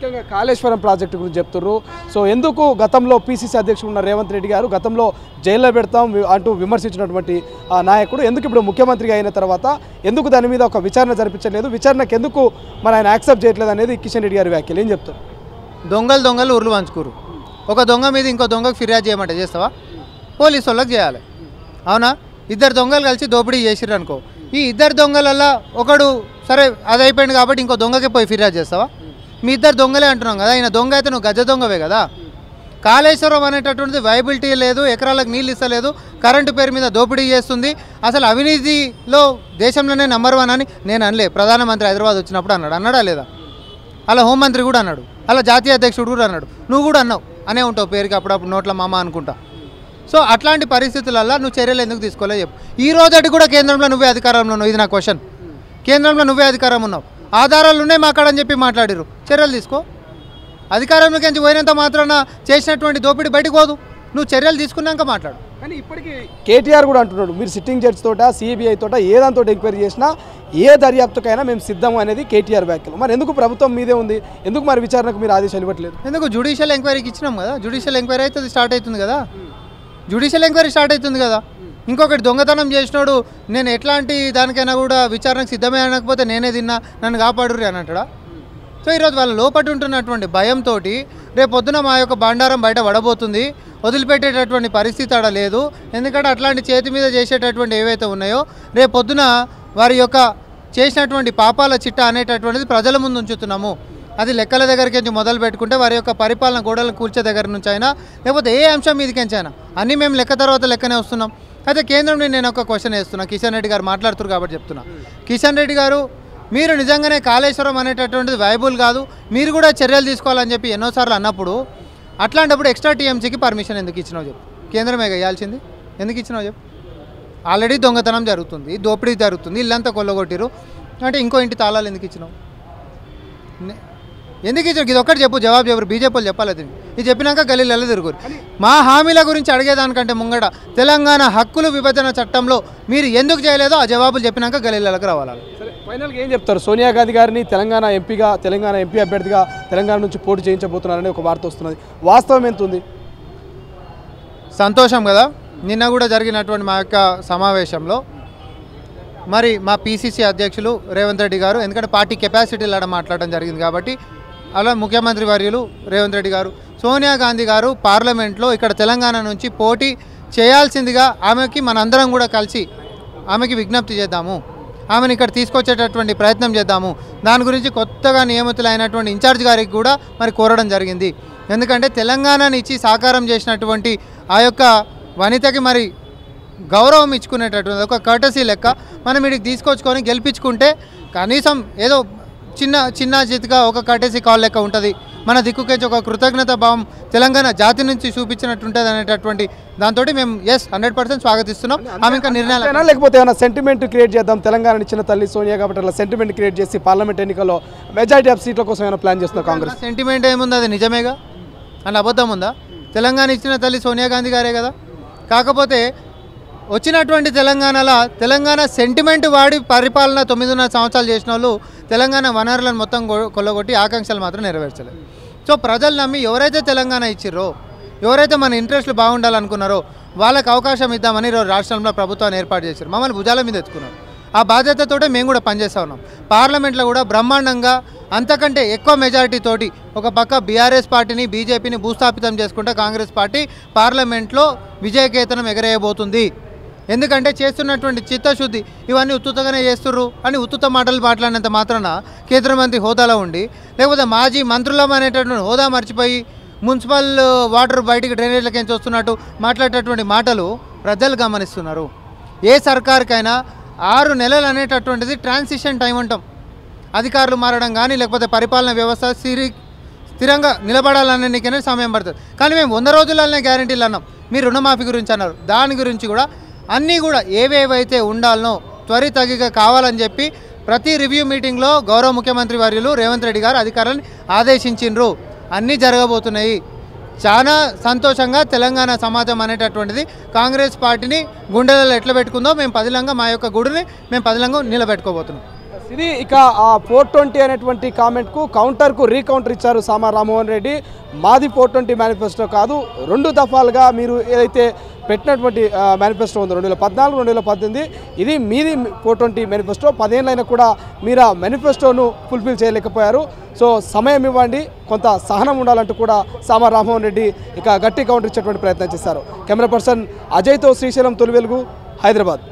ముఖ్యంగా కాళేశ్వరం ప్రాజెక్టు గురించి చెప్తున్నారు. సో ఎందుకు గతంలో పిసిసి అధ్యక్షుడు ఉన్న రేవంత్ రెడ్డి గారు గతంలో జైల్లో పెడతాం అంటూ విమర్శించినటువంటి ఆ నాయకుడు ఎందుకు ఇప్పుడు ముఖ్యమంత్రిగా అయిన తర్వాత ఎందుకు దాని మీద ఒక విచారణ జరిపించలేదు, విచారణకు ఎందుకు మన ఆయన యాక్సెప్ట్ చేయట్లేదు అనేది కిషన్ రెడ్డి గారి వ్యాఖ్యలు ఏం చెప్తారు? దొంగలు ఉర్లు పంచుకోరు. ఒక దొంగ మీద ఇంకో దొంగకు ఫిర్యాదు చేయమంటే చేస్తావా? పోలీసు వాళ్ళకి చేయాలి, అవునా? ఇద్దరు దొంగలు కలిసి దోపిడీ చేసిర్రు అనుకో, ఈ ఇద్దరు దొంగలల్లో ఒకడు సరే అది అయిపోయింది కాబట్టి ఇంకో దొంగకే పోయి ఫిర్యాదు చేస్తావా? మీ ఇద్దరు దొంగలే అంటున్నాం కదా, ఈయన దొంగ అయితే నువ్వు గజ దొంగవే కదా. కాళేశ్వరం అనేటటువంటిది వైబిలిటీ లేదు, ఎకరాలకు నీళ్ళు ఇస్తలేదు, కరెంటు పేరు మీద దోపిడీ చేస్తుంది, అసలు అవినీతిలో దేశంలోనే నంబర్ 1 అని నేను అనలే. ప్రధానమంత్రి హైదరాబాద్ వచ్చినప్పుడు అన్నాడా లేదా? అలా హోంమంత్రి కూడా అన్నాడు, అలా జాతీయ అధ్యక్షుడు కూడా అన్నాడు, నువ్వు కూడా అన్నావు, అనే ఉంటావు పేరుకి అప్పుడప్పుడు నోట్ల మామ అనుకుంటా. సో అట్లాంటి పరిస్థితులలో నువ్వు చర్యలు ఎందుకు తీసుకోలే చెప్పు. ఈ రోజటి కూడా కేంద్రంలో నువ్వే అధికారంలో ఉన్నావు, ఇది నా క్వశ్చన్. కేంద్రంలో నువ్వే అధికారం ఉన్నావు, ఆధారాలు ఉన్నాయి మాకాడని చెప్పి మాట్లాడిరు, చర్యలు తీసుకో. అధికారంలోకి నుంచి పోయినంత మాత్రాన చేసినటువంటి దోపిడీ బయటకు పోదు, నువ్వు చర్యలు తీసుకున్నాక మాట్లాడు. కానీ ఇప్పటికీ కేటీఆర్ కూడా అంటున్నాడు, మీరు సిట్టింగ్ జడ్జి తోట సిబిఐ తోట ఏదాంతో ఎంక్వైరీ చేసినా ఏ దర్యాప్తుకైనా మేము సిద్ధం అనేది కేటీఆర్ వ్యాఖ్యలు. మరి ఎందుకు ప్రభుత్వం మీదే ఉంది, ఎందుకు మరి విచారణకు మీరు ఆదేశాలు ఇవ్వట్లేదు? ఎందుకు జ్యుడిషియల్ ఎంక్వైరీకి ఇచ్చినాం కదా, జ్యుడిషియల్ ఎంక్వైరీ అయితే స్టార్ట్ అవుతుంది కదా, జ్యుడిషియల్ ఎంక్వైరీ స్టార్ట్ అవుతుంది కదా. ఇంకొకటి దొంగతనం చేసినాడు నేను ఎట్లాంటి దానికైనా కూడా విచారణకు సిద్ధమే అనకపోతే నేనే తిన్నా నన్ను కాపాడుర్రి అని అంటాడా? సో ఈరోజు వాళ్ళ లోపటి ఉంటున్నటువంటి భయంతో రేపు పొద్దున మా యొక్క బండారం బయట పడబోతుంది, వదిలిపెట్టేటటువంటి పరిస్థితి ఆడ లేదు. ఎందుకంటే అట్లాంటి చేతి మీద చేసేటటువంటి ఏవైతే ఉన్నాయో రేపు పొద్దున వారి యొక్క చేసినటువంటి పాపాల చిట్ట అనేటటువంటిది ప్రజల ముందు ఉంచుతున్నాము. అది లెక్కల దగ్గరికి నుంచి మొదలు పెట్టుకుంటే వారి యొక్క పరిపాలన గోడలను కూల్చే దగ్గర నుంచి అయినా లేకపోతే ఏ అంశం మీదకించి అయినా అన్నీ మేము లెక్క తర్వాత లెక్కనే వస్తున్నాం. అయితే కేంద్రం నేను ఒక క్వశ్చన్ వేస్తున్నా, కిషన్ రెడ్డి గారు మాట్లాడుతున్నారు కాబట్టి చెప్తున్నా. కిషన్ రెడ్డి గారు, మీరు నిజంగానే కాళేశ్వరం అనేటటువంటిది వైబుల్ కాదు, మీరు కూడా చర్యలు తీసుకోవాలని చెప్పి ఎన్నోసార్లు అన్నప్పుడు అట్లాంటప్పుడు ఎక్స్ట్రా టీఎంసీకి పర్మిషన్ ఎందుకు ఇచ్చినావు చెప్పు? కేంద్రమే వేయాల్సింది, ఎందుకు ఇచ్చినావు చెప్పు? ఆల్రెడీ దొంగతనం జరుగుతుంది, దోపిడీ జరుగుతుంది, ఇల్లంతా కొల్లగొట్టిరు అంటే ఇంకో ఇంటి తాళాలు ఎందుకు ఇచ్చినావు? ఎందుకు ఇచ్చారు? ఇది ఒక్కటి చెప్పు, జవాబు చెప్పరు. బీజేపీ వాళ్ళు చెప్పాలి, ఇది చెప్పినాక గలీలలో తిరుగురు. మా హామీల గురించి అడిగేదానికంటే ముంగడ తెలంగాణ హక్కులు విభజన చట్టంలో మీరు ఎందుకు చేయలేదో ఆ జవాబులు చెప్పినాక గలీలకు రావాలి. ఫైనల్గా ఏం చెప్తారు? సోనియా గాంధీ గారిని తెలంగాణ ఎంపీ అభ్యర్థిగా తెలంగాణ నుంచి పోటీ చేయించబోతున్నారని ఒక వార్త వస్తున్నది, వాస్తవం ఎంత ఉంది? సంతోషం కదా. నిన్న కూడా జరిగినటువంటి మా యొక్క సమావేశంలో మరి మా పిసిసి అధ్యక్షులు రేవంత్ రెడ్డి గారు, ఎందుకంటే పార్టీ కెపాసిటీలు ఆడ మాట్లాడడం జరిగింది కాబట్టి, అలా ముఖ్యమంత్రి వర్యులు రేవంత్ రెడ్డి గారు, సోనియా గాంధీ గారు పార్లమెంట్లో ఇక్కడ తెలంగాణ నుంచి పోటీ చేయాల్సిందిగా ఆమెకి మనందరం కూడా కలిసి ఆమెకి విజ్ఞప్తి చేద్దాము, ఆమెను ఇక్కడ తీసుకొచ్చేటటువంటి ప్రయత్నం చేద్దాము. దాని గురించి కొత్తగా నియమితులైనటువంటి ఇన్ఛార్జ్ గారికి కూడా మరి కోరడం జరిగింది. ఎందుకంటే తెలంగాణని ఇచ్చి సాకారం చేసినటువంటి ఆ యొక్క వనితకి మరి గౌరవం ఇచ్చుకునేటటువంటి ఒక కర్టసీ లెక్క మనం వీడికి తీసుకొచ్చుకొని గెలిపించుకుంటే కనీసం ఏదో చిన్న చేతిగా ఒక కర్టసీ కాల్ లెక్క ఉంటుంది. మన దిక్కుకెచ్చి ఒక కృతజ్ఞత భావం తెలంగాణ జాతి నుంచి చూపించినట్టు ఉంటుంది అనేటటువంటి దాంతో మేము 100% స్వాగతిస్తున్నాం. ఆమె ఇంకా నిర్ణయాలు లేకపోతే ఏమైనా సెంటిమెంట్ క్రియేట్ చేద్దాం, తెలంగాణ ఇచ్చిన తల్లి సోనియా కాబట్టి అలా సెంటిమెంట్ క్రియేట్ చేసి పార్లమెంట్ ఎన్నికల్లో మెజారిటీ ఆఫ్ సీట్ల కోసం ఏమైనా ప్లాన్ చేస్తున్నా కాంగ్రెస్? సెంటిమెంట్ ఏముంది, అది నిజమేగా, అని అబద్ధం ఉందా? తెలంగాణ ఇచ్చిన తల్లి సోనియా గాంధీ గారే కదా. కాకపోతే వచ్చినటువంటి తెలంగాణ సెంటిమెంట్ వాడి పరిపాలన 9.5 సంవత్సరాలు చేసిన వాళ్ళు తెలంగాణ వనరులను మొత్తం కొల్లగొట్టి ఆకాంక్షలు మాత్రం నెరవేర్చలేదు. సో ప్రజలు నమ్మి ఎవరైతే తెలంగాణ ఇచ్చిర్రో, ఎవరైతే మన ఇంట్రెస్ట్లు బాగుండాలనుకున్నారో వాళ్ళకి అవకాశం ఇద్దామని ఈరోజు రాష్ట్రంలో ప్రభుత్వాన్ని ఏర్పాటు చేశారు. మమ్మల్ని భుజాల మీద ఎత్తుకున్నారు. ఆ బాధ్యతతోటే మేము కూడా పనిచేస్తూ ఉన్నాం. పార్లమెంట్లో కూడా బ్రహ్మాండంగా అంతకంటే ఎక్కువ మెజారిటీ తోటి ఒక పక్క బీఆర్ఎస్ పార్టీని బీజేపీని భూస్థాపితం చేసుకుంటే కాంగ్రెస్ పార్టీ పార్లమెంట్లో విజయకేతనం ఎగరేయబోతుంది. ఎందుకంటే చేస్తున్నటువంటి చిత్తశుద్ధి ఇవన్నీ ఉత్తుతగానే చేస్తుర్రు అని ఉత్తుత మాటలు మాట్లాడినంత మాత్రాన కేంద్ర మంత్రి హోదాలో ఉండి లేకపోతే మాజీ మంత్రులం అనేటటువంటి హోదా మర్చిపోయి మున్సిపల్ వాటర్ బయటికి డ్రైనేజ్లకి వస్తున్నట్టు మాట్లాడేటటువంటి మాటలు ప్రజలు గమనిస్తున్నారు. ఏ సర్కార్కైనా 6 నెలలు అనేటటువంటిది ట్రాన్సిషన్ టైం అంటాం. అధికారులు మారడం కానీ లేకపోతే పరిపాలన వ్యవస్థ స్థిరంగా నిలబడాలనేకనే సమయం పడుతుంది. కానీ మేము 100 రోజులనే గ్యారంటీలు అన్నాం. మీరు రుణమాఫీ గురించి అన్నారు, దాని గురించి కూడా అన్నీ కూడా ఏవేవైతే ఉండాలనో త్వరితగిగా కావాలని చెప్పి ప్రతి రివ్యూ మీటింగ్లో గౌరవ ముఖ్యమంత్రి వర్యులు రేవంత్ రెడ్డి గారు అధికారులను ఆదేశించిండ్రు. అన్నీ జరగబోతున్నాయి. చాలా సంతోషంగా తెలంగాణ సమాజం అనేటటువంటిది కాంగ్రెస్ పార్టీని గుండెలలో ఎట్లా పెట్టుకుందో మేము పదిలంగా మా యొక్క గుడిని మేము పదిలంగా నిలబెట్టుకోబోతున్నాం. ఇది ఇక ఆ 420 అనేటువంటి కామెంట్కు కౌంటర్కు రీకౌంటర్ ఇచ్చారు సామా రామ్మోహన్ రెడ్డి. మాది 420 మేనిఫెస్టో కాదు, 2 దఫాలుగా మీరు ఏదైతే పెట్టినటువంటి మేనిఫెస్టో ఉందో 2014, 2018 ఇది మీది 420 మేనిఫెస్టో. 10 ఏళ్ళైనా కూడా మీరు ఆ మేనిఫెస్టోను ఫుల్ఫిల్ చేయలేకపోయారు. సో సమయం ఇవ్వండి, కొంత సహనం ఉండాలంటూ కూడా సామా రామ్మోహన్ రెడ్డి ఇక గట్టి కౌంటర్ ఇచ్చేటువంటి ప్రయత్నం చేశారు. కెమెరా పర్సన్ అజయ్తో శ్రీశైలం, తొలి వెలుగు, హైదరాబాద్.